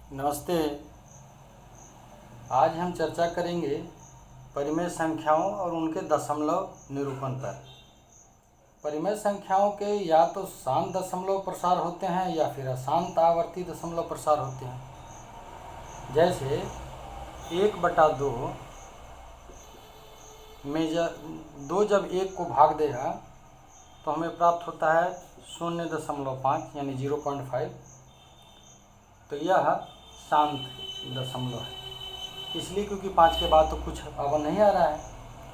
नमस्ते। आज हम चर्चा करेंगे परिमेय संख्याओं और उनके दशमलव निरूपण पर। परिमेय संख्याओं के या तो शांत दशमलव प्रसार होते हैं या फिर अशांत आवर्ती दशमलव प्रसार होते हैं। जैसे 1/2 में दो जब 1 को भाग देगा तो हमें प्राप्त होता है 0.5 यानी 0.5। तो यह शांत दशमलव है, इसलिए क्योंकि 5 के बाद तो कुछ अब नहीं आ रहा है।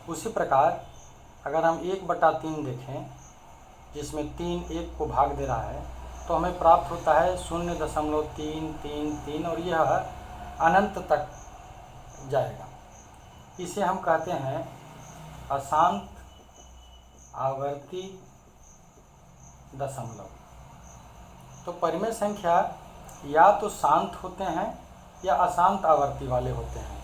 उसी प्रकार अगर हम 1/3 देखें जिसमें 3 1 को भाग दे रहा है तो हमें प्राप्त होता है 0.333 और यह अनंत तक जाएगा। इसे हम कहते हैं अशांत आवर्ती दशमलव। तो परिमेय संख्या या तो शांत होते हैं या अशांत आवर्ती वाले होते हैं।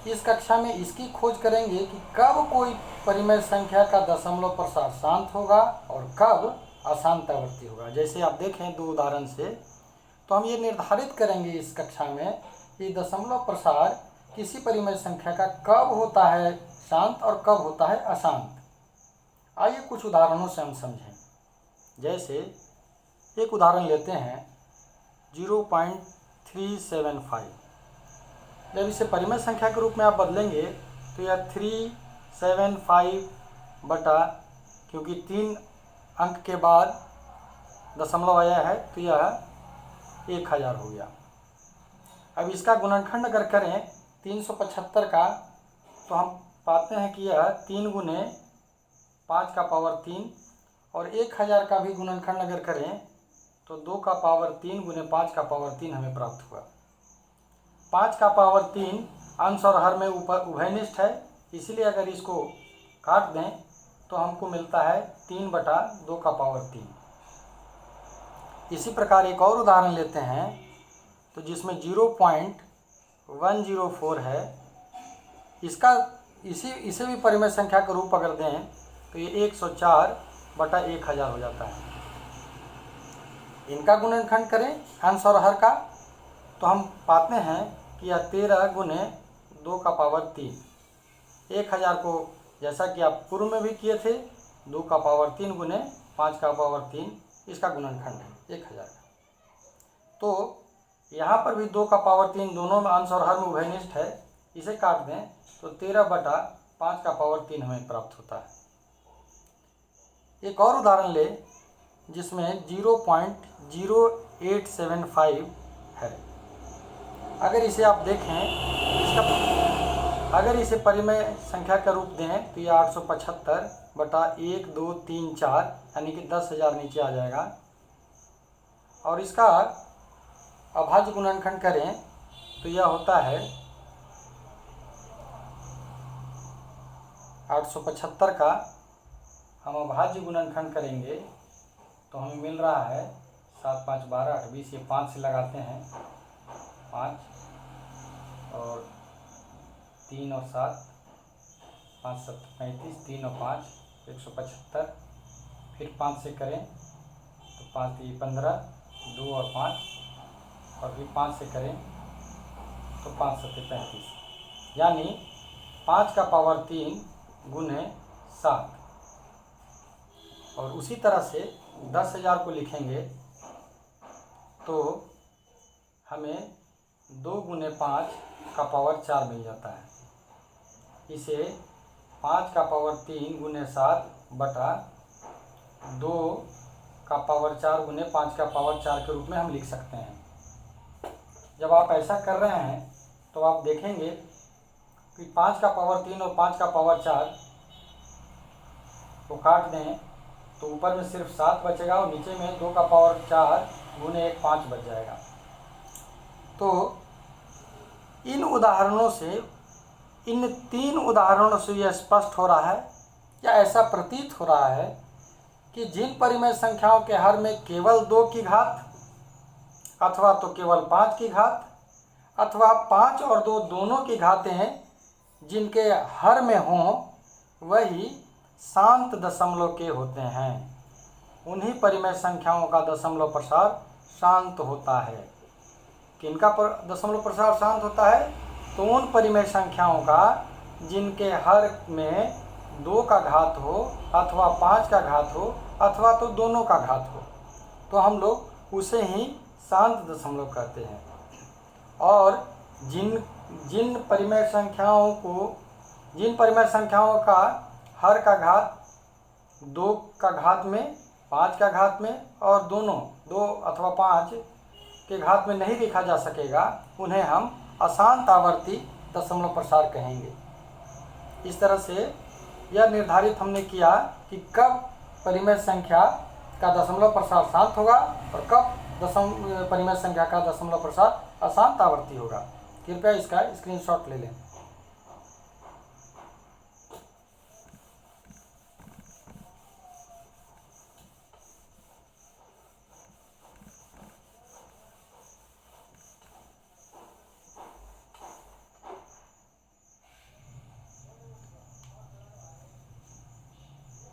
इस कक्षा में इसकी खोज करेंगे कि कब कोई परिमेय संख्या का दशमलव प्रसार शांत होगा और कब अशांत आवर्ती होगा। जैसे आप देखें दो उदाहरण से, तो हम ये निर्धारित करेंगे इस कक्षा में कि दशमलव प्रसार किसी परिमेय संख्या का कब होता है शांत और कब होता है अशांत। आइए कुछ उदाहरणों से हम समझें। जैसे एक उदाहरण लेते हैं 0.375। जब इसे परिमेय संख्या के रूप में आप बदलेंगे तो यह 375 बटा, क्योंकि 3 अंक के बाद दशमलव आया है तो यह 1000 हो गया। अब इसका गुणनखंड अगर करें 375 का तो हम पाते हैं कि यह 3 गुने 5 का पावर 3 और 1000 का भी गुणनखंड अगर करें तो 2 का पावर 3 गुने 5 का पावर 3 हमें प्राप्त हुआ। 5 का पावर 3 अंश और हर में ऊपर उभयनिष्ठ है, इसलिए अगर इसको काट दें तो हमको मिलता है 3/2 का पावर 3। इसी प्रकार एक और उदाहरण लेते हैं तो जिसमें 0.104 है। इसे भी परिमेय संख्या का रूप अगर दें तो ये 104/1000 हो जाता है। इनका गुणनखंड करें अंश और हर का तो हम पाते हैं कि यह 13 गुने 2 का पावर 3। 1000 को जैसा कि आप पूर्व में भी किए थे 2 का पावर 3 गुने 5 का पावर 3, इसका गुणनखंड है 1000 का। तो यहाँ पर भी 2 का पावर 3 दोनों में अंश और हर में उभयनिष्ठ है, इसे काट दें तो 13/5 का पावर 3 हमें प्राप्त होता है। एक और उदाहरण ले जिसमें 0.0875 है। अगर इसे आप देखें अगर इसे परिमेय संख्या का रूप दें तो यह 875/1 2 3 4 यानी कि 10,000 नीचे आ जाएगा। और इसका अभाज्य गुणनखंड करें तो यह होता है 875 का हम अभाज्य गुणनखंड करेंगे तो हमें मिल रहा है 7 5 12 8 20, ये 5 से लगाते हैं 5 और 3 और 7 5 7 35, 3 और 5 175, फिर 5 से करें तो 5 3 15, 2 और 5 और फिर 5 से करें तो 5 7 35, यानी 5 का पावर 3 गुने 7। और उसी तरह से 10,000 को लिखेंगे तो हमें 2 गुने 5 का पावर 4 मिल जाता है। इसे 5 का पावर 3 गुने 7 बटा 2 का पावर 4 गुने 5 का पावर 4 के रूप में हम लिख सकते हैं। जब आप ऐसा कर रहे हैं तो आप देखेंगे कि 5 का पावर 3 और 5 का पावर 4 को काट दें तो ऊपर में सिर्फ 7 बचेगा और नीचे में 2 का पावर 4 गुने 1 5 बच जाएगा। तो इन तीन उदाहरणों से यह स्पष्ट हो रहा है या ऐसा प्रतीत हो रहा है कि जिन परिमेय संख्याओं के हर में केवल 2 की घात अथवा तो केवल 5 की घात अथवा 5 और 2 दोनों की घातें जिनके हर में हों वही शांत दशमलव के होते हैं, उन्हीं परिमेय संख्याओं का दशमलव प्रसार शांत होता है। किनका दशमलव प्रसार शांत होता है? तो उन परिमेय संख्याओं का जिनके हर में 2 का घात हो अथवा 5 का घात हो अथवा तो दोनों का घात हो, तो हम लोग उसे ही शांत दशमलव कहते हैं। और जिन परिमेय संख्याओं का हर का घात 2 का घात में, 5 का घात में और दोनों 2 अथवा 5 के घात में नहीं लिखा जा सकेगा, उन्हें हम अशांत आवर्ती दशमलव प्रसार कहेंगे। इस तरह से यह निर्धारित हमने किया कि कब परिमेय संख्या का दशमलव प्रसार शांत होगा और कब परिमेय संख्या का दशमलव प्रसार अशांत आवर्ती होगा। कृपया इसका स्क्रीनशॉट ले लें।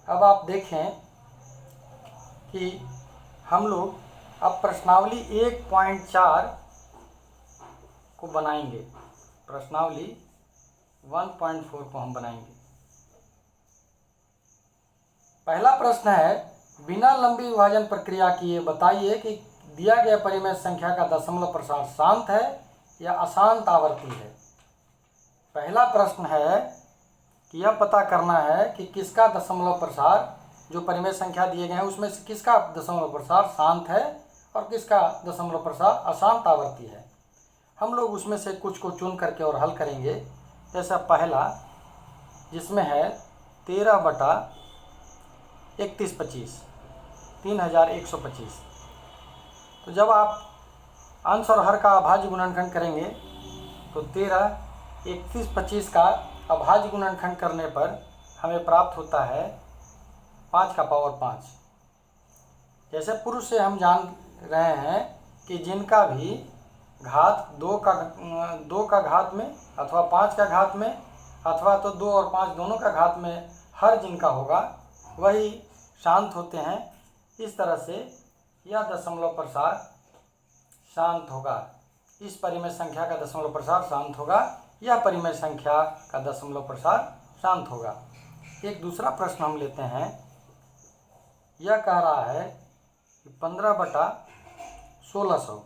अब आप देखें कि हम लोग अब प्रश्नावली 1.4 को बनाएंगे। प्रश्नावली 1.4 को हम बनाएंगे। पहला प्रश्न है, बिना लंबी विभाजन प्रक्रिया किए बताइए कि दिया गया परिमेय संख्या का दशमलव प्रसार शांत है या अशांत आवर्ती है। पहला प्रश्न है कि यह पता करना है कि किसका दशमलव प्रसार, जो परिमेय संख्या दिए गए हैं उसमें से किसका दशमलव प्रसार शांत है और किसका दशमलव प्रसार अशांत आवर्ती है। हम लोग उसमें से कुछ को चुन करके और हल करेंगे। जैसा पहला, जिसमें है 13/3125, 3125। तो जब आप अंश और हर का अभाज्य गुणनखंड करेंगे तो 13/3125 का अभाज्य गुणनखंड करने पर हमें प्राप्त होता है 5 का पावर 5। जैसे पूर्व से हम जान रहे हैं कि जिनका भी घात 2 का घात में अथवा 5 का घात में अथवा तो 2 और 5 दोनों का घात में हर जिनका होगा वही शांत होते हैं। इस तरह से यह दशमलव प्रसार शांत होगा। इस परिमेय संख्या का दशमलव प्रसार शांत होगा, यह परिमेय संख्या का दशमलव प्रसार शांत होगा। एक दूसरा प्रश्न हम लेते हैं। यह कह रहा है कि 15/1600।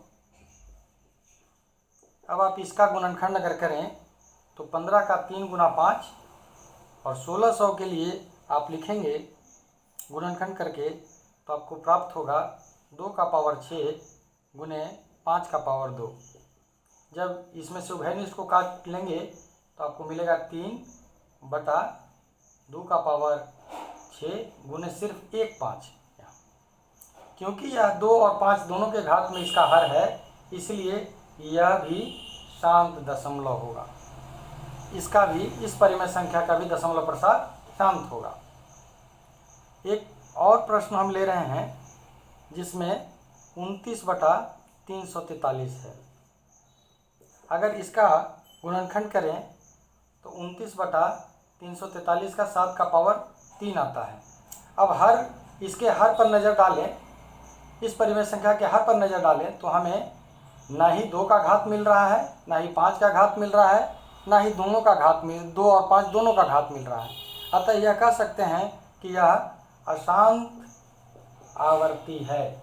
अब आप इसका गुणनखंड अगर करें तो 15 का 3 गुना 5 और 1600 के लिए आप लिखेंगे गुणनखंड करके तो आपको प्राप्त होगा 2 का पावर 6 गुने 5 का पावर 2। जब इसमें से उभयनिष्ठ को काट लेंगे तो आपको मिलेगा 3/2 का पावर 6 गुने सिर्फ 1 5। क्योंकि यह 2 और 5 दोनों के घात में इसका हर है, इसलिए यह भी शांत दशमलव होगा। इसका भी, इस परिमेय संख्या का भी दशमलव प्रसार शांत होगा। एक और प्रश्न हम ले रहे हैं जिसमें 29/343 है। अगर इसका गुणनखंड करें तो 29/343 का 7 का पावर 3 आता है। अब इसके हर पर नज़र डालें, इस परिमेय संख्या के हर पर नज़र डालें तो हमें ना ही 2 का घात मिल रहा है, ना ही 5 का घात मिल रहा है, ना ही दोनों का घात 2 और 5 दोनों का घात मिल रहा है। अतः यह कह सकते हैं कि यह अशांत आवर्ती है।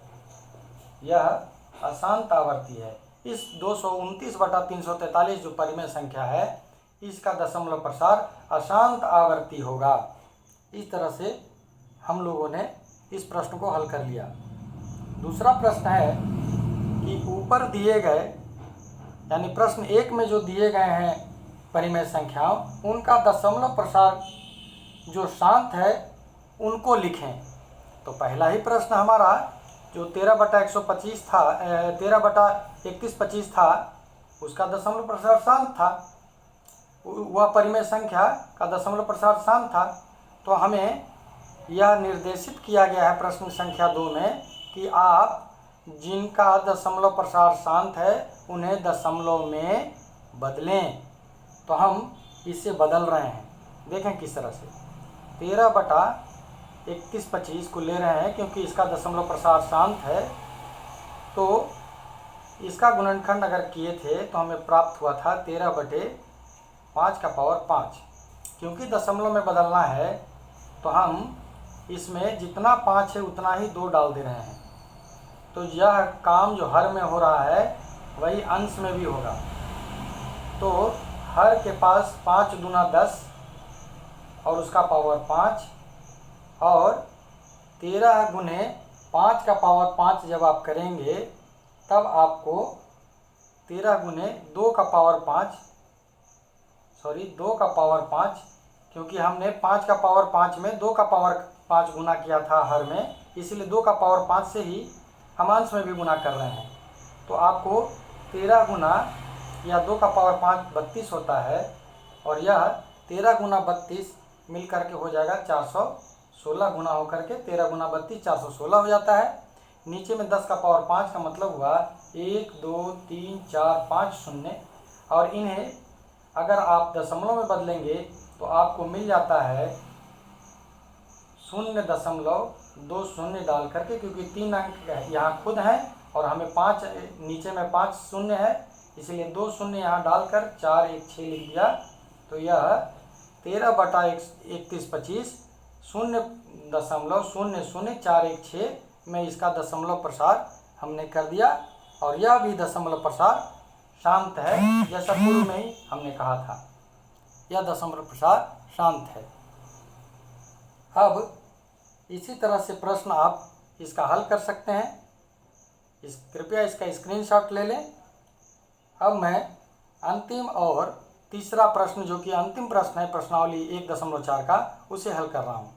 यह अशांत आवर्ती है। इस 229/343 जो परिमेय संख्या है इसका दशमलव प्रसार अशांत आवर्ती होगा। इस तरह से हम लोगों ने इस प्रश्न को हल कर लिया। दूसरा प्रश्न है कि ऊपर दिए गए, यानी प्रश्न 1 में जो दिए गए हैं परिमेय संख्याओं, उनका दशमलव प्रसार जो शांत है उनको लिखें। तो पहला ही प्रश्न हमारा जो 13/125 था, 13/3125 था, उसका दशमलव प्रसार शांत था। वह परिमेय संख्या का दशमलव प्रसार शांत था। तो हमें यह निर्देशित किया गया है प्रश्न संख्या 2 में कि आप जिनका दशमलव प्रसार शांत है उन्हें दशमलव में बदलें। तो हम इसे बदल रहे हैं। देखें किस तरह से 13/3125 को ले रहे हैं क्योंकि इसका दशमलव प्रसार शांत है। तो इसका गुणनखंड अगर किए थे तो हमें प्राप्त हुआ था 13/5 क्योंकि दशमलव में बदलना है तो हम इसमें जितना 5 है उतना ही 2 डाल दे रहे हैं। तो यह काम जो हर में हो रहा है वही अंश में भी होगा। तो हर के पास 5 दूना 10 और उसका पावर 5 और 13 गुने 5 का पावर 5 जब आप करेंगे तब आपको 13 गुने 2 का पावर 5 क्योंकि हमने 5 का पावर 5 में 2 का पावर 5 गुना किया था हर में, इसलिए 2 का पावर 5 से ही हम अंश में भी गुना कर रहे हैं। तो आपको 13 गुना या 2 का पावर 5 32 होता है और यह 13 गुना 32 मिल करके हो जाएगा 416 गुना होकर के 13 गुना 32 416 हो जाता है। नीचे में 10 का पावर 5 का मतलब हुआ 1 2 3 4 5 शून्य, और इन्हें अगर आप दशमलव में बदलेंगे तो आपको मिल जाता है 0.20 डाल करके, क्योंकि 3 अंक यहाँ खुद हैं और हमें 5 नीचे में 5 शून्य है, इसलिए 2 शून्य यहाँ डालकर 4 1 6 लिख दिया। तो यह 13/3125 0.00416 में इसका दशमलव प्रसार हमने कर दिया, और यह भी दशमलव प्रसार शांत है, जैसा पूर्व में ही हमने कहा था, यह दशमलव प्रसार शांत है। अब इसी तरह से प्रश्न आप इसका हल कर सकते हैं। कृपया इसका स्क्रीनशॉट ले लें। अब मैं अंतिम और तीसरा प्रश्न, जो कि अंतिम प्रश्न है प्रश्नावली 1.4 का, उसे हल कर रहा हूँ।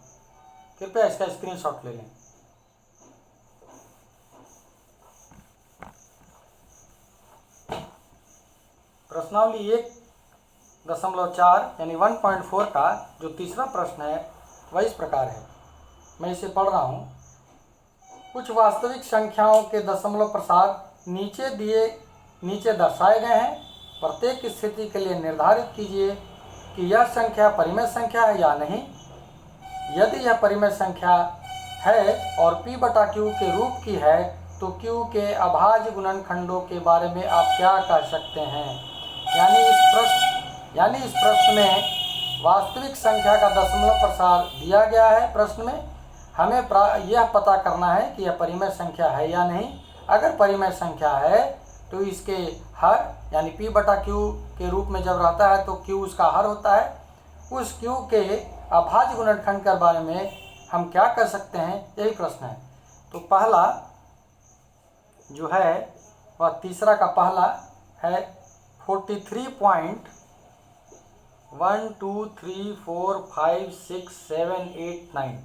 कृपया इसका स्क्रीनशॉट ले लें। प्रश्नावली 1.4 यानी 1.4 का जो तीसरा प्रश्न है वह इस प्रकार है। मैं इसे पढ़ रहा हूँ। कुछ वास्तविक संख्याओं के दशमलव प्रसार नीचे दर्शाए गए हैं। प्रत्येक स्थिति के लिए निर्धारित कीजिए कि यह संख्या परिमेय संख्या है या नहीं। यदि यह परिमेय संख्या है और P/Q के रूप की है तो Q के अभाज्य गुणनखंडों के बारे में आप क्या कह सकते हैं। यानी इस प्रश्न में वास्तविक संख्या का दशमलव प्रसार दिया गया है। प्रश्न में हमें यह पता करना है कि यह परिमेय संख्या है या नहीं। अगर परिमेय संख्या है तो इसके हर यानी P/Q के रूप में जब रहता है तो Q उसका हर होता है। उस Q के अभाज्य गुणनखंड के बारे में हम क्या कर सकते हैं, यही प्रश्न है। तो पहला जो है वह तीसरा का पहला है 43.123456789।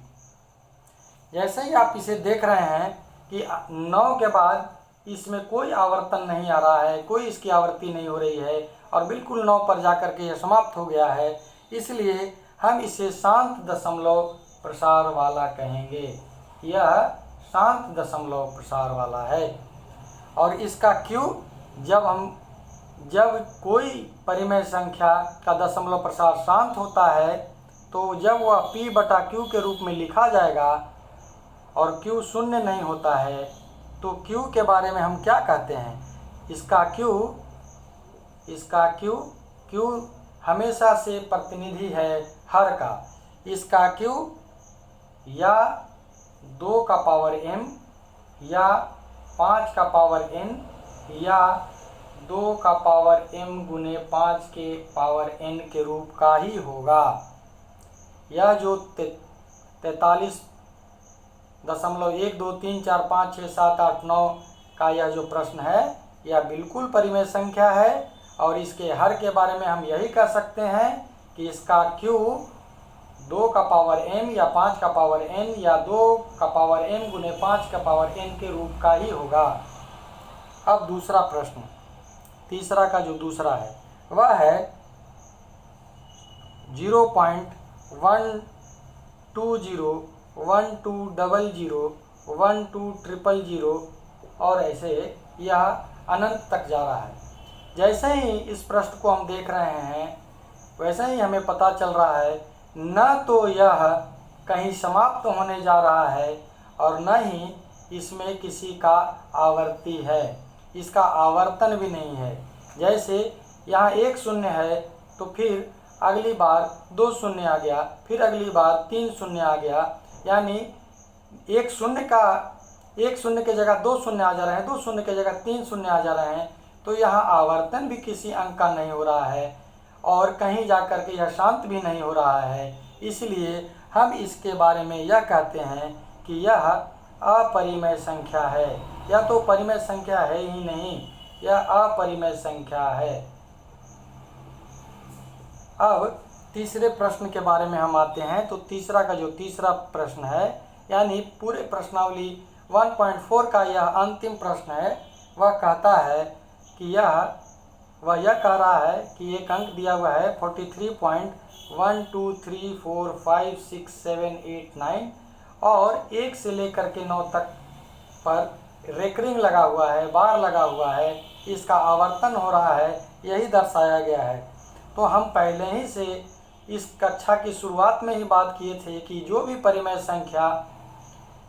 जैसे ही आप इसे देख रहे हैं कि 9 के बाद इसमें कोई आवर्तन नहीं आ रहा है, कोई इसकी आवृत्ति नहीं हो रही है और बिल्कुल 9 पर जाकर के यह समाप्त हो गया है, इसलिए हम इसे शांत दशमलव प्रसार वाला कहेंगे। यह शांत दशमलव प्रसार वाला है। और इसका Q जब कोई परिमेय संख्या का दशमलव प्रसार शांत होता है तो जब वह P/Q के रूप में लिखा जाएगा और Q शून्य नहीं होता है तो Q के बारे में हम क्या कहते हैं। इसका Q हमेशा से प्रतिनिधि है हर का। इसका Q या 2 का पावर m या 5 का पावर n या 2 का पावर m गुने 5 के पावर n के रूप का ही होगा। यह जो 43.123456789 का यह जो प्रश्न है यह बिल्कुल परिमेय संख्या है, और इसके हर के बारे में हम यही कह सकते हैं कि इसका Q 2 का पावर m या 5 का पावर n या 2 का पावर m गुने 5 का पावर n के रूप का ही होगा। अब दूसरा प्रश्न, तीसरा का जो दूसरा है वह है 0.12012001200 और ऐसे यह अनंत तक जा रहा है। जैसे ही इस प्रश्न को हम देख रहे हैं वैसे ही हमें पता चल रहा है न तो यह कहीं समाप्त होने जा रहा है और न ही इसमें किसी का आवर्ती है। इसका आवर्तन भी नहीं है। जैसे यहाँ 1 शून्य है तो फिर अगली बार 2 शून्य आ गया, फिर अगली बार 3 शून्य आ गया, यानी 1 शून्य के जगह 2 शून्य आ जा रहे हैं, 2 शून्य के जगह 3 शून्य आ जा रहे हैं। तो यहाँ आवर्तन भी किसी अंक का नहीं हो रहा है और कहीं जा कर के यह शांत भी नहीं हो रहा है। इसलिए हम इसके बारे में यह कहते हैं कि यह अपरिमेय संख्या है। यह तो परिमेय संख्या है ही नहीं, यह अपरिमेय संख्या है। अब तीसरे प्रश्न के बारे में हम आते हैं। तो तीसरा का जो तीसरा प्रश्न है, यानी पूरे प्रश्नावली 1.4 का यह अंतिम प्रश्न है, वह कहता है कि वह यह कह रहा है कि एक अंक दिया हुआ है 43.123456789 और 1 से लेकर के 9 तक पर रेकरिंग लगा हुआ है, बार लगा हुआ है, इसका आवर्तन हो रहा है, यही दर्शाया गया है। तो हम पहले ही से इस कक्षा की शुरुआत में ही बात किए थे कि जो भी परिमेय संख्या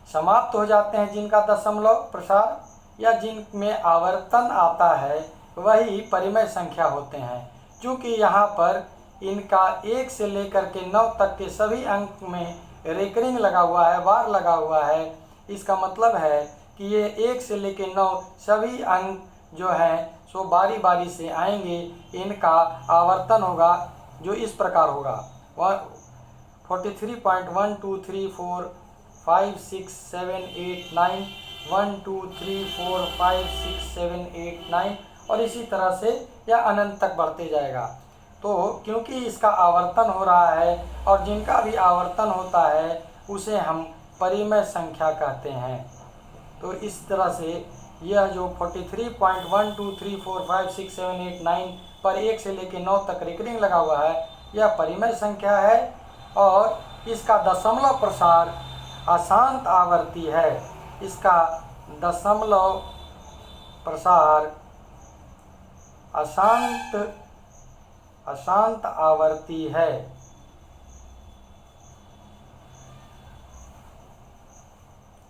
समाप्त हो जाते हैं, जिनका दशमलव प्रसार या जिनमें आवर्तन आता है, वही परिमेय संख्या होते हैं। क्योंकि यहाँ पर इनका 1 से लेकर के 9 तक के सभी अंक में रेकरिंग लगा हुआ है, बार लगा हुआ है, इसका मतलब है कि ये 1 से लेकर 9 सभी अंक जो हैं सो बारी बारी से आएंगे। इनका आवर्तन होगा जो इस प्रकार होगा 43.123456789 123456789 और इसी तरह से यह अनंत तक बढ़ते जाएगा। तो क्योंकि इसका आवर्तन हो रहा है और जिनका भी आवर्तन होता है उसे हम परिमेय संख्या कहते हैं। तो इस तरह से यह जो 43.123456789 पर 1 से लेकर 9 तक रेकरिंग लगा हुआ है, यह परिमेय संख्या है और इसका दशमलव प्रसार अशांत आवर्ती है। इसका दशमलव प्रसार अशांत आवर्ती है।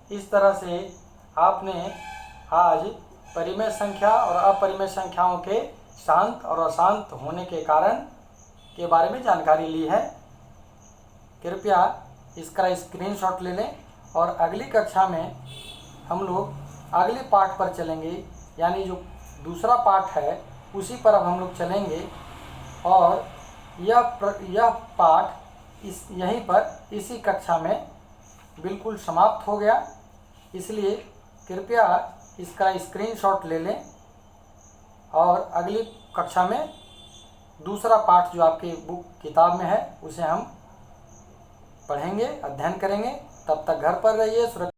इस तरह से आपने आज परिमेय संख्या और अपरिमेय संख्याओं के शांत और अशांत होने के कारण के बारे में जानकारी ली है। कृपया इसका स्क्रीनशॉट ले लें और अगली कक्षा में हम लोग अगले पाठ पर चलेंगे, यानी जो दूसरा पाठ है उसी पर अब हम लोग चलेंगे। और यह पाठ यहीं पर इसी कक्षा में बिल्कुल समाप्त हो गया। इसलिए कृपया इसका स्क्रीनशॉट ले लें और अगली कक्षा में दूसरा पाठ जो आपकी बुक किताब में है उसे हम पढ़ेंगे, अध्ययन करेंगे। तब तक घर पर रहिए, सुरक्षित